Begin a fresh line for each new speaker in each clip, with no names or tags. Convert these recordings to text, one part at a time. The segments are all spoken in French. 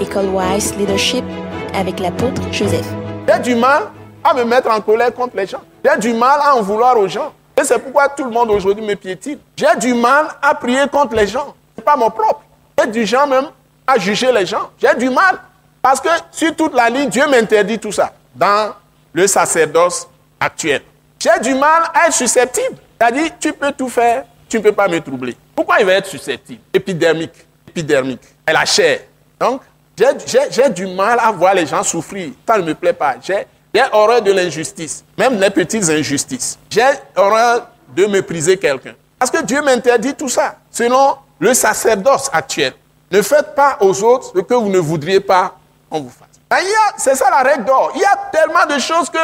École Wise Leadership avec l'apôtre Joseph.
J'ai du mal à me mettre en colère contre les gens. J'ai du mal à en vouloir aux gens. Et c'est pourquoi tout le monde aujourd'hui me piétine. J'ai du mal à prier contre les gens. Ce n'est pas mon propre. J'ai du mal même à juger les gens. J'ai du mal. Parce que sur toute la ligne, Dieu m'interdit tout ça dans le sacerdoce actuel. J'ai du mal à être susceptible. C'est-à-dire, tu peux tout faire, tu ne peux pas me troubler. Pourquoi il va être susceptible? Épidermique. Et la chair. Donc, j'ai du mal à voir les gens souffrir. Ça ne me plaît pas. J'ai horreur de l'injustice, même les petites injustices. J'ai horreur de mépriser quelqu'un. Parce que Dieu m'interdit tout ça, selon le sacerdoce actuel. Ne faites pas aux autres ce que vous ne voudriez pas qu'on vous fasse. C'est ça la règle d'or. Il y a tellement de choses que,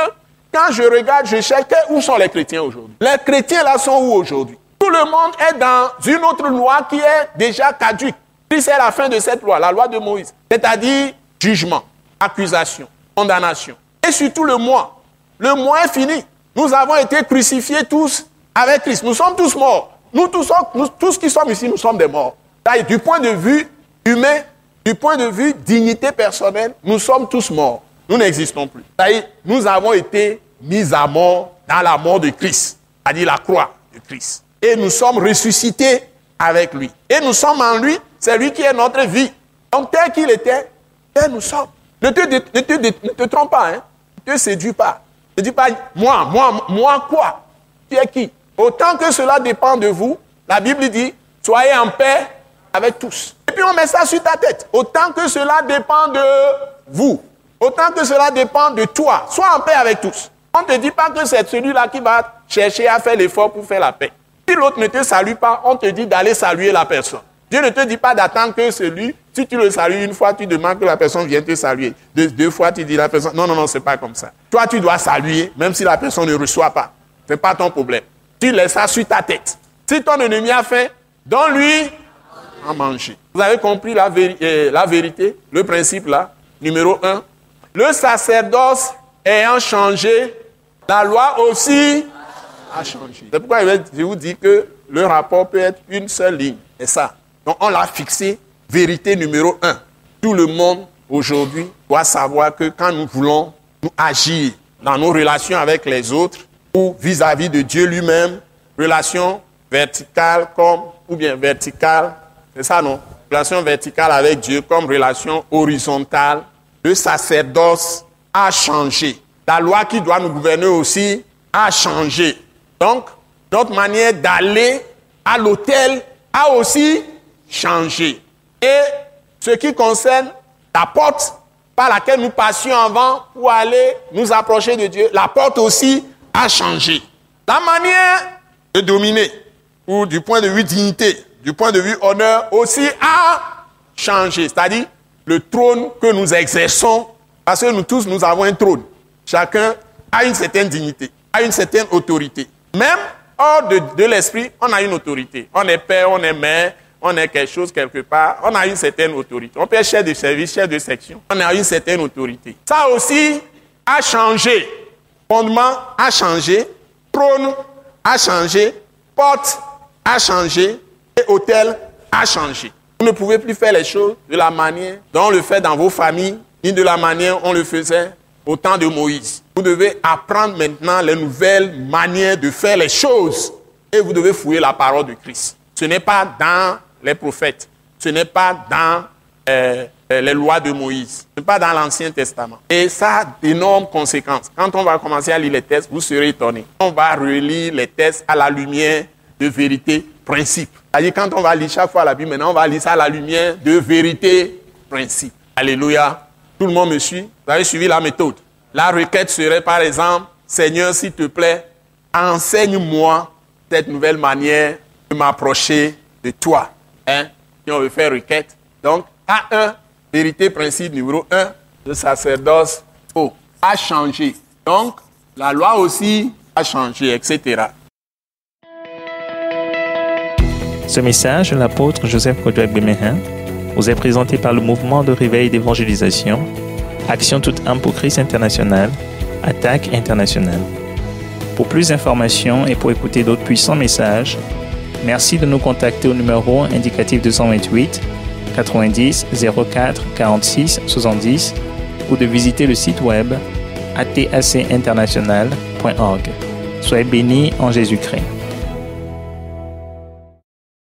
quand je regarde, je cherche, où sont les chrétiens aujourd'hui? Les chrétiens là sont où aujourd'hui? Tout le monde est dans une autre loi qui est déjà caduque. C'est la fin de cette loi, la loi de Moïse. C'est-à-dire jugement, accusation, condamnation. Et surtout le moi. Le moi est fini. Nous avons été crucifiés tous avec Christ. Nous sommes tous morts. Nous tous qui sommes ici, nous sommes des morts. Du point de vue humain, du point de vue dignité personnelle, nous sommes tous morts. Nous n'existons plus. Nous avons été mis à mort dans la mort de Christ, c'est-à-dire la croix de Christ. Et nous sommes ressuscités avec lui. Et nous sommes en lui, c'est lui qui est notre vie. Donc tel qu'il était, tel nous sommes. Ne te trompe pas, hein. Ne te séduis pas. Ne dis pas, moi quoi? Tu es qui? Autant que cela dépend de vous, la Bible dit, soyez en paix avec tous. Et puis on met ça sur ta tête. Autant que cela dépend de vous, autant que cela dépend de toi, sois en paix avec tous. On ne te dit pas que c'est celui-là qui va chercher à faire l'effort pour faire la paix. Si l'autre ne te salue pas, on te dit d'aller saluer la personne. Dieu ne te dit pas d'attendre que celui, si tu le salues une fois, tu demandes que la personne vienne te saluer. Deux fois, tu dis à la personne, non, c'est pas comme ça. Toi, tu dois saluer, même si la personne ne reçoit pas. Ce n'est pas ton problème. Tu laisses ça sur ta tête. Si ton ennemi a faim, donne-lui à manger. Vous avez compris la vérité, le principe là, numéro 1. Le sacerdoce ayant changé, la loi aussi a changé. C'est pourquoi je vous dis que le rapport peut être une seule ligne. C'est ça. Donc on l'a fixé, vérité numéro 1. Tout le monde aujourd'hui doit savoir que quand nous voulons nous agir dans nos relations avec les autres ou vis-à-vis de Dieu lui-même, relation verticale ou bien verticale, c'est ça non? Relation verticale avec Dieu comme relation horizontale, le sacerdoce a changé. La loi qui doit nous gouverner aussi a changé. Donc, notre manière d'aller à l'autel a aussi changé. Et ce qui concerne la porte par laquelle nous passions avant pour aller nous approcher de Dieu, la porte aussi a changé. La manière de dominer, ou du point de vue dignité, du point de vue honneur, aussi a changé. C'est-à-dire le trône que nous exerçons, parce que nous tous, nous avons un trône. Chacun a une certaine dignité, a une certaine autorité. Même hors de l'esprit, on a une autorité. On est père, on est mère, on est quelque chose quelque part. On a une certaine autorité. On peut être chef de service, chef de section. On a une certaine autorité. Ça aussi a changé. Fondement a changé. Trône a changé. Porte a changé. Et autel a changé. Vous ne pouvez plus faire les choses de la manière dont on le fait dans vos familles, ni de la manière dont on le faisait au temps de Moïse. Vous devez apprendre maintenant les nouvelles manières de faire les choses. Et vous devez fouiller la parole de Christ. Ce n'est pas dans les prophètes. Ce n'est pas dans les lois de Moïse. Ce n'est pas dans l'Ancien Testament. Et ça a d'énormes conséquences. Quand on va commencer à lire les textes, vous serez étonnés. On va relire les textes à la lumière de vérité, principe. C'est-à-dire quand on va lire chaque fois la Bible, maintenant on va lire ça à la lumière de vérité, principe. Alléluia. Tout le monde me suit? Vous avez suivi la méthode. La requête serait par exemple, Seigneur, s'il te plaît, enseigne-moi cette nouvelle manière de m'approcher de toi. Si on veut faire requête. Donc, A1, vérité, principe numéro 1, le sacerdoce a changé. Donc, la loi aussi a changé, etc.
Ce message de l'apôtre Joseph Kodouak Bemehin vous est présenté par le mouvement de réveil d'évangélisation, Action toute âme pour Christ international, Attaque internationale. Pour plus d'informations et pour écouter d'autres puissants messages, merci de nous contacter au numéro indicatif 228 90 04 46 70 ou de visiter le site web atacinternational.org. Soyez bénis en Jésus-Christ.